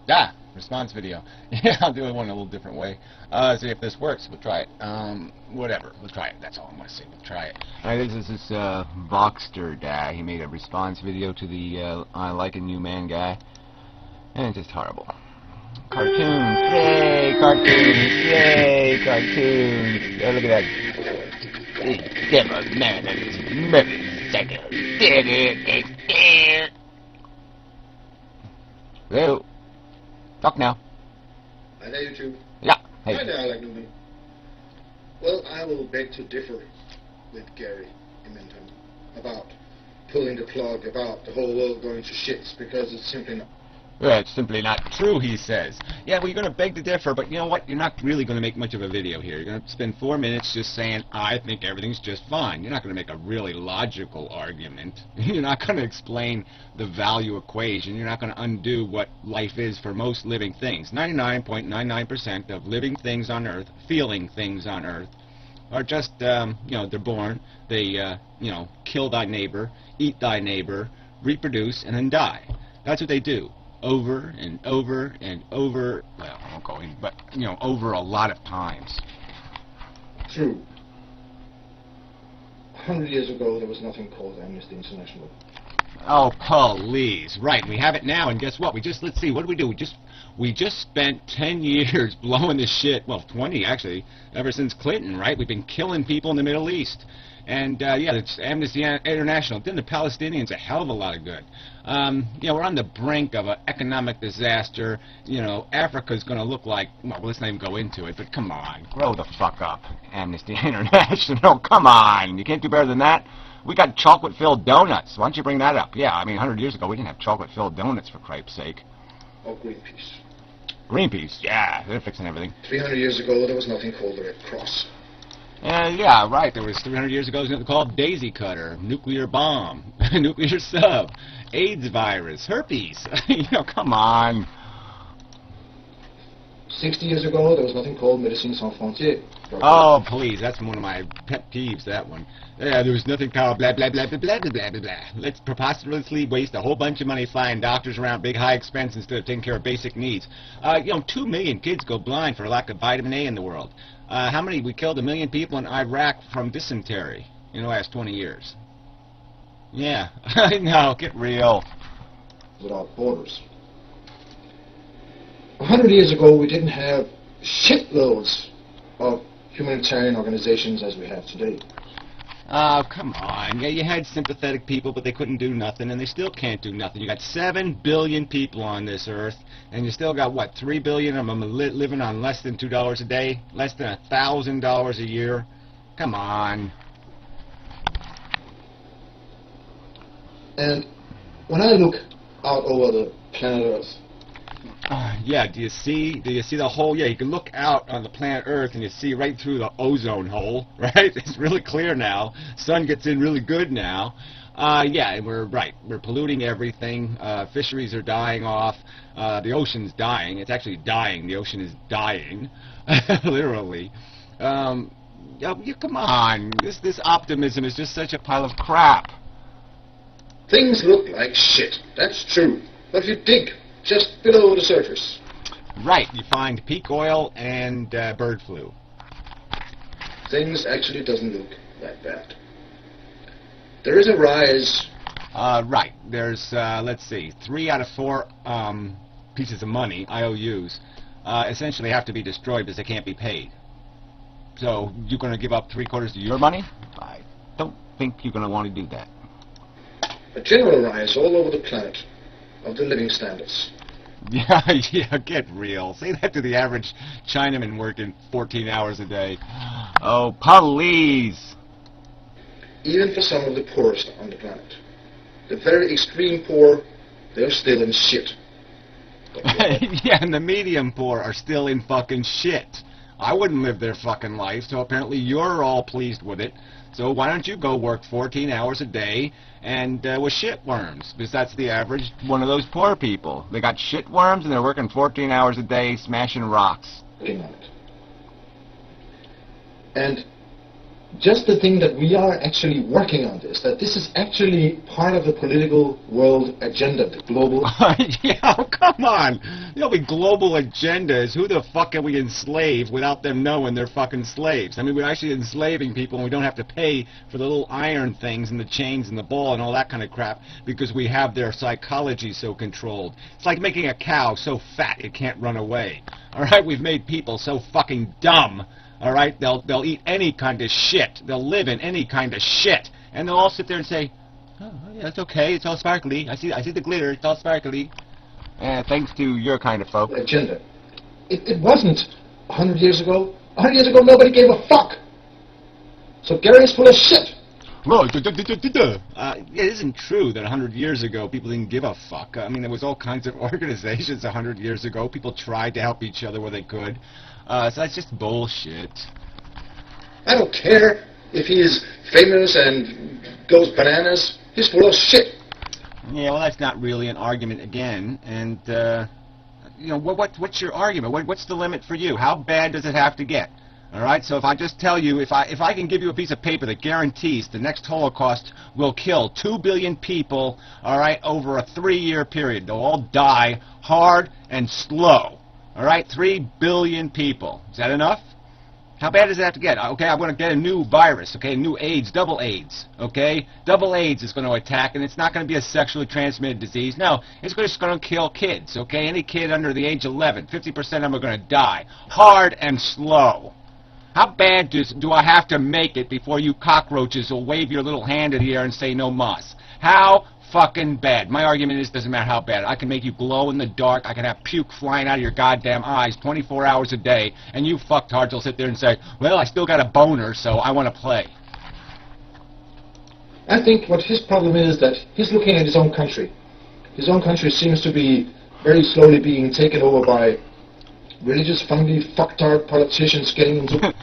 Ah, response video. Yeah, I'll do one a little different way. See if this works. We'll try it. Whatever. We'll try it. That's all I'm going to say. We'll try it. Alright, this is Voxter guy. He made a response video to the I Liking You Man guy. And it's just horrible. Cartoons! Yay, cartoons! Yay, cartoons! Oh, look at that. Devil man and his motorcycle. Hello. Talk now. Hi there, YouTube. Yeah. Hey. Hi there, I like Newman. Well, I will beg to differ with Gary Inmendham about pulling the plug, about the whole world going to shit, because it's simply not. Well, it's simply not true, he says. Yeah, well, you're going to beg to differ, but you know what? You're not really going to make much of a video here. You're going to spend 4 minutes just saying, I think everything's just fine. You're not going to make a really logical argument. You're not going to explain the value equation. You're not going to undo what life is for most living things. 99.99% of living things on Earth, feeling things on Earth, are just, you know, they're born, they, you know, kill thy neighbor, eat thy neighbor, reproduce, and then die. That's what they do. Over and over and over, well, I won't go in, but, you know, over a lot of times. True. 100 years ago, there was nothing called Amnesty International. Oh, please. Right, we have it now, and guess what? Let's see, what did we do? We just spent 10 years blowing this shit, well, 20, actually, ever since Clinton, right? We've been killing people in the Middle East. And, yeah, it's Amnesty International did the Palestinians a hell of a lot of good. You know, we're on the brink of an economic disaster. You know, Africa's going to look like, well, let's not even go into it, but come on. Grow the fuck up, Amnesty International. Come on. You can't do better than that. We got chocolate-filled donuts. Why don't you bring that up? Yeah, I mean, 100 years ago, we didn't have chocolate-filled donuts, for Christ's sake. Or Greenpeace. Greenpeace, yeah, they're fixing everything. 300 years ago, there was nothing called the Red Cross. Yeah, right. There was 300 years ago, it was going to be called Daisy Cutter, nuclear bomb, nuclear sub, AIDS virus, herpes. You know, come on. 60 years ago, there was nothing called Médecins Sans Frontières. Oh, please, that's one of my pet peeves, that one. Yeah, there was nothing called blah, blah, blah, blah, blah, blah, blah, blah, blah. Let's preposterously waste a whole bunch of money flying doctors around big high expense instead of taking care of basic needs. You know, 2 million kids go blind for lack of vitamin A in the world. How many? We killed 1 million people in Iraq from dysentery in the last 20 years. Yeah, I know, get real. Without borders. 100 years ago, we didn't have shitloads of humanitarian organizations as we have today. Oh, come on. Yeah, you had sympathetic people, but they couldn't do nothing, and they still can't do nothing. You got 7 billion people on this earth, and you still got, what, 3 billion of them living on less than $2 a day? Less than $1,000 a year? Come on. And when I look out over the planet Earth, yeah, do you see the hole? Yeah, you can look out on the planet Earth and you see right through the ozone hole, right? It's really clear now. Sun gets in really good now. Yeah, we're right. We're polluting everything. Fisheries are dying off. The ocean's dying. It's actually dying. The ocean is dying, literally. Yeah, come on. This optimism is just such a pile of crap. things look like shit. That's true. But if you dig just below the surface, right, you find peak oil and bird flu. Things actually doesn't look that bad. There is a rise. Right. There's, let's see, 3 out of 4 pieces of money, IOUs, essentially have to be destroyed because they can't be paid. So you're going to give up 3/4 of your money? I don't think you're going to want to do that. A general rise all over the planet of the living standards. Yeah, yeah, get real. Say that to the average Chinaman working 14 hours a day. Oh, please. Even for some of the poorest on the planet. The very extreme poor, they're still in shit. Yeah, and the medium poor are still in fucking shit. I wouldn't live their fucking life, so apparently you're all pleased with it. So why don't you go work 14 hours a day and with shit worms? Because that's the average. One of those poor people. They got shit worms and they're working 14 hours a day smashing rocks. And just the thing that we are actually working on this, that this is actually part of the political world agenda, the global... Yeah, oh, come on. You know, the global agenda is who the fuck can we enslave without them knowing they're fucking slaves? I mean, we're actually enslaving people and we don't have to pay for the little iron things and the chains and the ball and all that kind of crap because we have their psychology so controlled. It's like making a cow so fat it can't run away. Alright, we've made people so fucking dumb. Alright, they'll eat any kind of shit. They'll live in any kind of shit. And they'll all sit there and say, oh, yeah, it's okay, it's all sparkly. I see the glitter, it's all sparkly. Thanks to your kind of folk. Agenda. It wasn't 100 years ago. 100 years ago, nobody gave a fuck. So Gary is full of shit. Well, it isn't true that 100 years ago people didn't give a fuck. I mean, there was all kinds of organizations 100 years ago. People tried to help each other where they could. So that's just bullshit. I don't care if he is famous and goes bananas. He's full of shit. Yeah, well, that's not really an argument again. And, you know, what's your argument? What's the limit for you? How bad does it have to get? All right, so if I just tell you, if I can give you a piece of paper that guarantees the next Holocaust will kill 2 billion people, all right, over a 3-year period, they'll all die hard and slow. All right, 3 billion people. Is that enough? How bad does it have to get? Okay, I'm going to get a new virus, okay, new AIDS, double AIDS, okay? Double AIDS is going to attack, and it's not going to be a sexually transmitted disease. No, it's just going to kill kids, okay? Any kid under the age of 11, 50% of them are going to die. Hard and slow. How bad do I have to make it before you cockroaches will wave your little hand in the air and say no mas? How fucking bad? My argument is, doesn't matter how bad. I can make you glow in the dark. I can have puke flying out of your goddamn eyes 24 hours a day, and you fucktards will sit there and say, well, I still got a boner, so I want to play. I think what his problem is that he's looking at his own country. His own country seems to be very slowly being taken over by religious, funny, fucktard politicians getting into...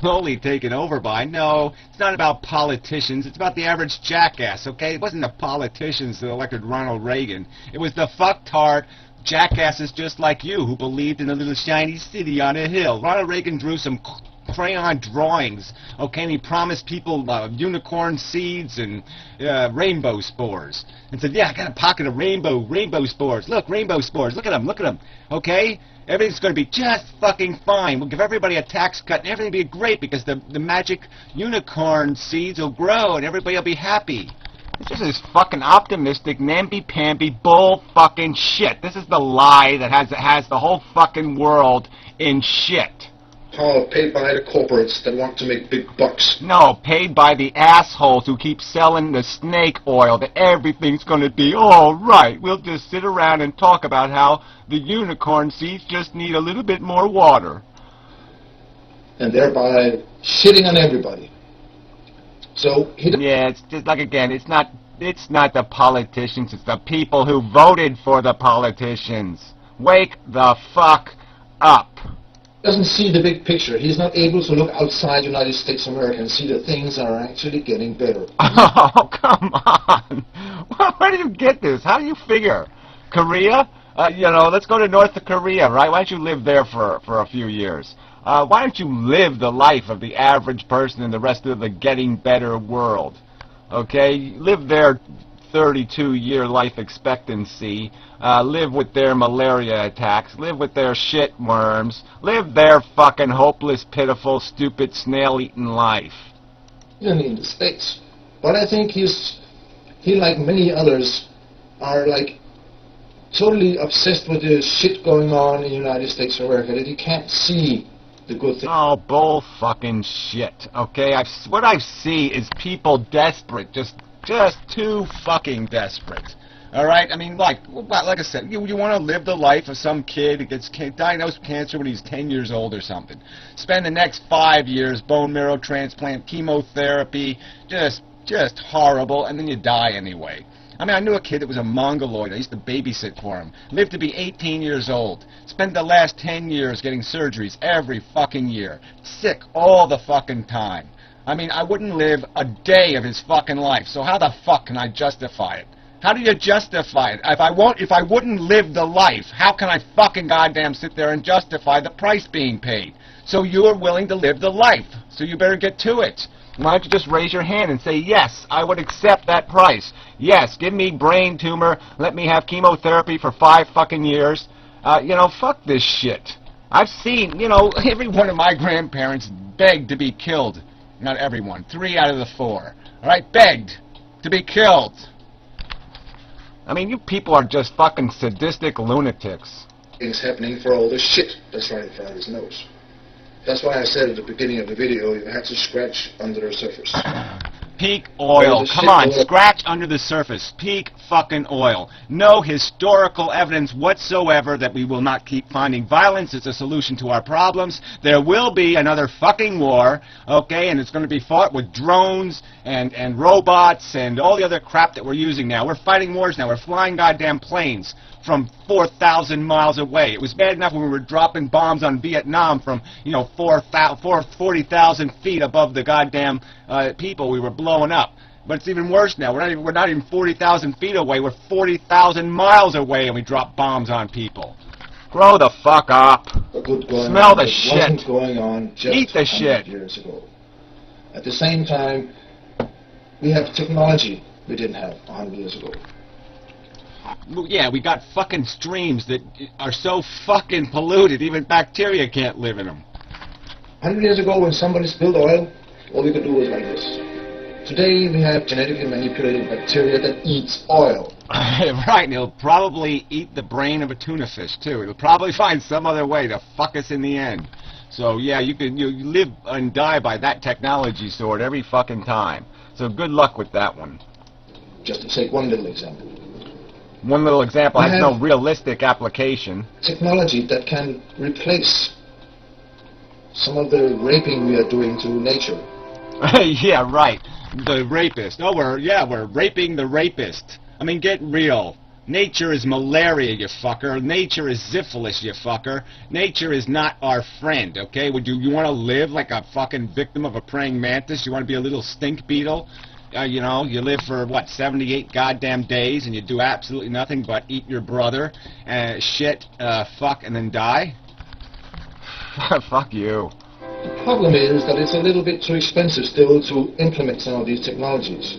Slowly taken over by? No, it's not about politicians. It's about the average jackass, okay? It wasn't the politicians that elected Ronald Reagan. It was the fucktard jackasses just like you who believed in a little shiny city on a hill. Ronald Reagan drew some crayon drawings, okay, and he promised people unicorn seeds and rainbow spores. And said, yeah, I got a pocket of rainbow spores. Look, rainbow spores. Look at them, okay? Everything's going to be just fucking fine. We'll give everybody a tax cut and everything will be great because the magic unicorn seeds will grow and everybody will be happy. This is this fucking optimistic, namby-pamby bull fucking shit. This is the lie that has the whole fucking world in shit. Power paid by the corporates that want to make big bucks. No, paid by the assholes who keep selling the snake oil that everything's going to be all right. We'll just sit around and talk about how the unicorn seeds just need a little bit more water. And thereby shitting on everybody. So yeah, it's just like, again, it's not the politicians, it's the people who voted for the politicians. Wake the fuck up. Doesn't see the big picture. He's not able to look outside United States of America and see that things are actually getting better. Oh, come on. Where do you get this? How do you figure? Korea? You know, let's go to North Korea, right? Why don't you live there for a few years? Why don't you live the life of the average person in the rest of the getting better world? Okay? Live their 32-year life expectancy, live with their malaria attacks, live with their shit worms, live their fucking hopeless, pitiful, stupid, snail-eating life. Even in the States. But I think he, like many others, are like totally obsessed with the shit going on in the United States of America, that he can't see the good thing. Oh, bull fucking shit, okay? What I see is people desperate, just too fucking desperate. All right? I mean, like I said, you want to live the life of some kid who gets diagnosed with cancer when he's 10 years old or something. Spend the next 5 years, bone marrow transplant, chemotherapy, just horrible, and then you die anyway. I mean, I knew a kid that was a mongoloid. I used to babysit for him. Lived to be 18 years old. Spent the last 10 years getting surgeries every fucking year. Sick all the fucking time. I mean, I wouldn't live a day of his fucking life, so how the fuck can I justify it? How do you justify it? If I wouldn't live the life, how can I fucking goddamn sit there and justify the price being paid? So you are willing to live the life, so you better get to it. Why don't you just raise your hand and say, yes, I would accept that price. Yes, give me brain tumor. Let me have chemotherapy for 5 fucking years. You know, fuck this shit. I've seen, you know, every one of my grandparents begged to be killed. Not everyone. 3 out of the 4. All right, begged to be killed. I mean, you people are just fucking sadistic lunatics. Things happening for all the shit that's right in front of his nose. That's why I said at the beginning of the video, you had to scratch under the surface. Peak oil. Come on, scratch under the surface. Peak fucking oil. No historical evidence whatsoever that we will not keep finding violence as a solution to our problems. There will be another fucking war, okay, and it's going to be fought with drones and robots and all the other crap that we're using now. We're fighting wars now. We're flying goddamn planes from 4,000 miles away. It was bad enough when we were dropping bombs on Vietnam from, you know, 40,000 feet above the goddamn people we were blowing up. But it's even worse now. We're not even 40,000 feet away. We're 40,000 miles away, and we drop bombs on people. Grow the fuck up. Smell the shit. Wasn't going on just Eat the shit. Years ago. At the same time, we have technology we didn't have 100 years ago. Yeah, we got fucking streams that are so fucking polluted, even bacteria can't live in them. 100 years ago, when somebody spilled oil, all we could do was like this. Today, we have genetically manipulated bacteria that eats oil. Right, and it'll probably eat the brain of a tuna fish, too. It'll probably find some other way to fuck us in the end. So, yeah, you live and die by that technology sword every fucking time. So good luck with that one. Just to take one little example. One little example has no realistic application. Technology that can replace some of the raping we are doing to nature. Yeah, right. The rapist. Oh, we're raping the rapist. I mean, get real. Nature is malaria, you fucker. Nature is syphilis, you fucker. Nature is not our friend, okay? Would you want to live like a fucking victim of a praying mantis? You want to be a little stink beetle? You know, you live for, what, 78 goddamn days, and you do absolutely nothing but eat your brother, shit, fuck, and then die? Fuck you. The problem is that it's a little bit too expensive still to implement some of these technologies.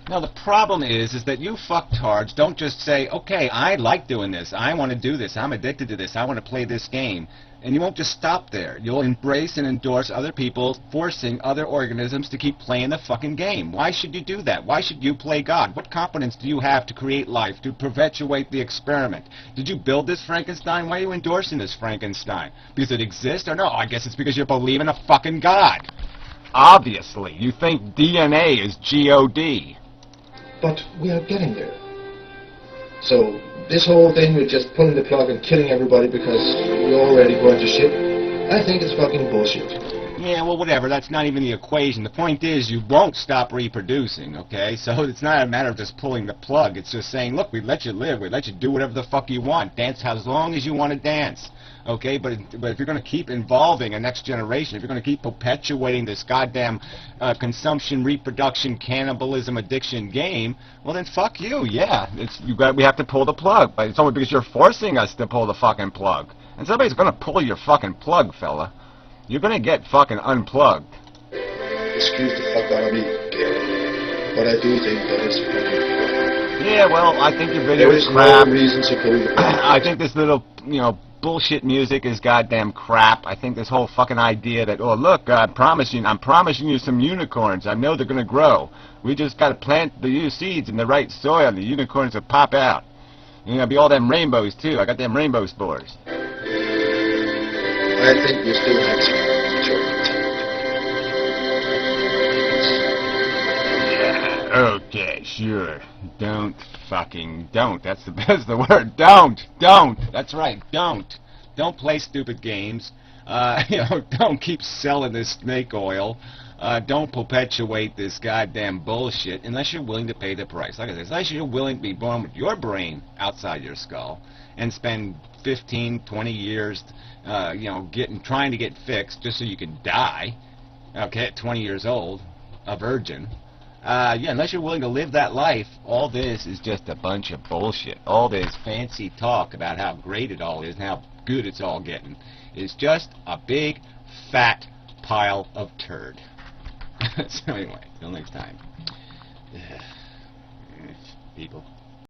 Now, the problem is that you fucktards don't just say, okay, I like doing this, I want to do this, I'm addicted to this, I want to play this game. And you won't just stop there. You'll embrace and endorse other people, forcing other organisms to keep playing the fucking game. Why should you do that? Why should you play God? What competence do you have to create life, to perpetuate the experiment? Did you build this Frankenstein? Why are you endorsing this Frankenstein? Because it exists? Or no, I guess it's because you believe in a fucking God. Obviously. You think DNA is G-O-D. But we are getting there. So, this whole thing with just pulling the plug and killing everybody because we're already going to shit, I think it's fucking bullshit. Yeah, well, whatever. That's not even the equation. The point is you won't stop reproducing, okay? So it's not a matter of just pulling the plug. It's just saying, look, we let you live. We let you do whatever the fuck you want. Dance as long as you want to dance, okay? But if you're going to keep involving a next generation, if you're going to keep perpetuating this goddamn consumption, reproduction, cannibalism, addiction game, well, then fuck you, yeah. We have to pull the plug. But it's only because you're forcing us to pull the fucking plug. And somebody's going to pull your fucking plug, fella. You're gonna get fucking unplugged. Excuse the fuck out of me, Gary. But I do think that it's fucking... Yeah, well, I think your video is crap. No reason to prove it. I think this little, you know, bullshit music is goddamn crap. I think this whole fucking idea that, oh look, I'm promising you some unicorns. I know they're gonna grow. We just gotta plant the seeds in the right soil and the unicorns will pop out. And there'll be all them rainbows too. I got them rainbow spores. I think we still have some children. Yeah, okay, sure. Don't. That's the word. Don't. That's right, don't. Don't play stupid games. Don't keep selling this snake oil. Don't perpetuate this goddamn bullshit unless you're willing to pay the price. Like I said, unless you're willing to be born with your brain outside your skull and spend 15, 20 years, trying to get fixed just so you can die, okay, at 20 years old, a virgin. Unless you're willing to live that life, all this is just a bunch of bullshit. All this fancy talk about how great it all is and how good it's all getting is just a big, fat pile of turd. So anyway, till next time. People.